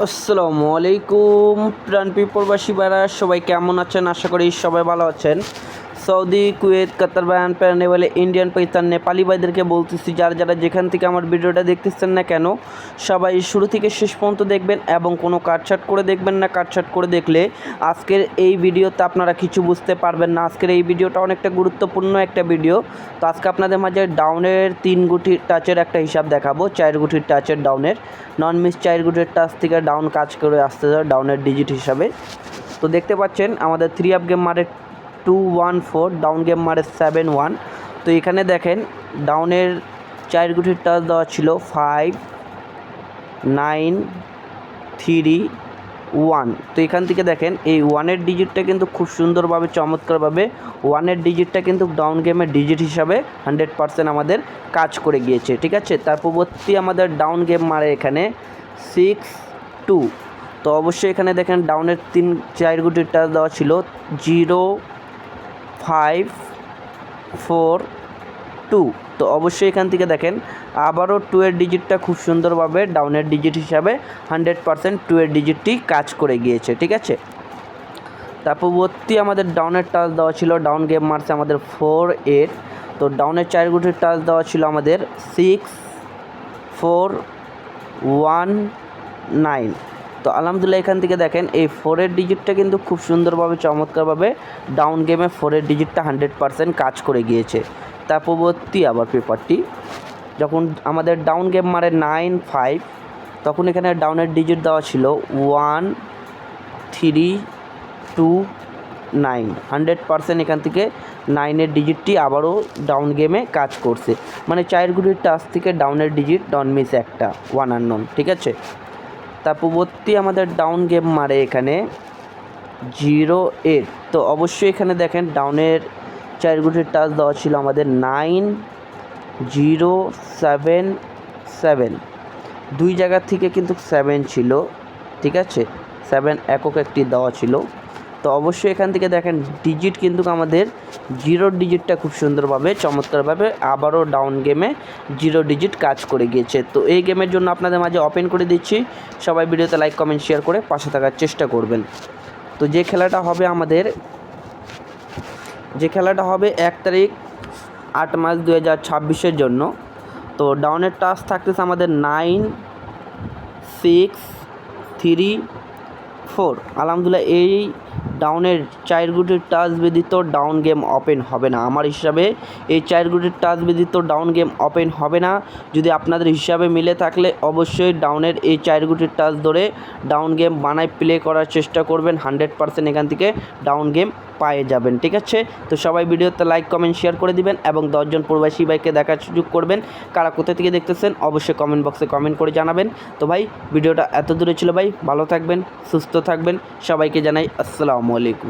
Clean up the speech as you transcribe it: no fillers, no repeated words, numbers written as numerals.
আসসালামু আলাইকুম প্রাণপ্রিয় প্রবাসী ভাইরা, সবাই কেমন আছেন? আশা করি সবাই ভালো আছেন। সৌদি, কুয়েত, কাতার, বায়ান, নেপালে ইন্ডিয়ান, পাকিস্তান, নেপালি ভাইদেরকে বলতেছি, যারা যেখান থেকে আমার ভিডিওটা দেখতেছেন না কেন, সবাই শুরু থেকে শেষ পর্যন্ত দেখবেন এবং কোনো কাটছাট করে দেখবেন না। কাটছাট করে দেখলে আজকের এই ভিডিওতে আপনারা কিছু বুঝতে পারবেন না। আজকের এই ভিডিওটা অনেকটা গুরুত্বপূর্ণ একটা ভিডিও। তো আজকে আপনাদের মাঝে ডাউনের 3 গুটির টাচের একটা হিসাব দেখাবো। 4 গুটির টাচের ডাউনের নন মিস 4 গুটির টাচ থেকে ডাউন কাজ করে আসতে যায় ডাউনের ডিজিট হিসাবে। তো দেখতে পাচ্ছেন আমাদের 3 আপ গেম মারে 214, ডাউন গেম মারে 71। তো এখানে দেখেন ডাউনের 4 গুটির টাচ দেওয়া ছিল 5 9 3 1। তো এখান থেকে দেখেন এই 1-এর ডিজিটটা কিন্তু খুব সুন্দরভাবে চমৎকারভাবে 1-এর ডিজিটটা কিন্তু ডাউন গেমের ডিজিট হিসাবে 100% আমাদের কাজ করে গিয়েছে, ঠিক আছে। তার পরবর্তী আমাদের ডাউন গেম মারে এখানে 6 2। তো অবশ্যই এখানে দেখেন ডাউনের 4 গুটির টাচ দেওয়া ছিল 0 5 4 2। তো অবশ্যই এখান থেকে দেখেন আবারও 2-এর ডিজিটটা খুব সুন্দরভাবে ডাউনের ডিজিট হিসাবে 100% 2-এর ডিজিটটি কাজ করে গিয়েছে, ঠিক আছে। তার পরবর্তী আমাদের ডাউনের টাচ দেওয়া ছিল, ডাউন গেম মারছে আমাদের 4 8। তো ডাউনের 4 গুটির টাচ দেওয়া ছিল আমাদের 6 4 1 9। তো আলহামদুলিল্লাহ এখান থেকে দেখেন এই 4-এর ডিজিটটা কিন্তু খুব সুন্দরভাবে চমৎকারভাবে ডাউন গেমে 4-এর ডিজিটটা 100% কাজ করে গিয়েছে। তার পরবর্তী আবার পেপারটি যখন আমাদের ডাউন গেম মারে 9 5, তখন এখানে ডাউনের ডিজিট দেওয়া ছিল 1 3 2 9। 100% এখান থেকে 9-এর ডিজিটটি আবারও ডাউন গেমে কাজ করছে, মানে 4 গুটির টাচ থেকে ডাউনের ডিজিট ডন মিস একটা 1 আননোন, ঠিক আছে। তার পরবর্তী আমাদের ডাউন গেম মারে এখানে 0 8। তো অবশ্যই এখানে দেখেন ডাউনের 4 গুটির টাচ দেওয়া ছিল আমাদের 9 0 7 7। দুই জায়গা থেকে কিন্তু 7 ছিল, ঠিক আছে। 7 একক একটি দেওয়া ছিল। তো অবশ্যই এখান থেকে দেখেন ডিজিট কিন্তু আমাদের 0 ডিজিটটা খুব সুন্দরভাবে চমৎকারভাবে আবারও ডাউন গেমে 0 ডিজিট কাজ করে গিয়েছে। তো এই গেমের জন্য আপনাদের মাঝে ওপেন করে দিচ্ছি, সবাই ভিডিওতে লাইক কমেন্ট শেয়ার করে পাশে থাকার চেষ্টা করবেন। তো যে খেলাটা হবে 1 তারিখ 8 মার্চ 2026 জন্য। তো ডাউনের টাচ থাকতেছে আমাদের 9 6 3 4। আলহামদুলিল্লাহ এই ডাউনের 4 গুটির টাচ ব্যতীত ডাউন গেম ওপেন হবে না। আমার হিসাবে এই 4 গুটির টাচ ব্যতীত ডাউন গেম ওপেন হবে না। যদি আপনাদের হিসাবে মিলে থাকলে অবশ্যই ডাউনের এই 4 গুটির টাচ ধরে ডাউন গেম বানায় প্লে করার চেষ্টা করবেন। 100% এখান থেকে ডাউন গেম পেয়ে যাবেন, ঠিক আছে। তো সবাই ভিডিওতে লাইক কমেন্ট শেয়ার করে দিবেন এবং 10 জন প্রবাসী ভাইকে দেখার সুযোগ করবেন। কারা কোথা থেকে দেখতেছেন অবশ্যই কমেন্ট বক্সে কমেন্ট করে জানাবেন। তো ভাই ভিডিওটা এত দূরে ছিল ভাই, ভালো থাকবেন, সুস্থ থাকবেন, সবাইকে জানাই আসসালামু আলাইকুম।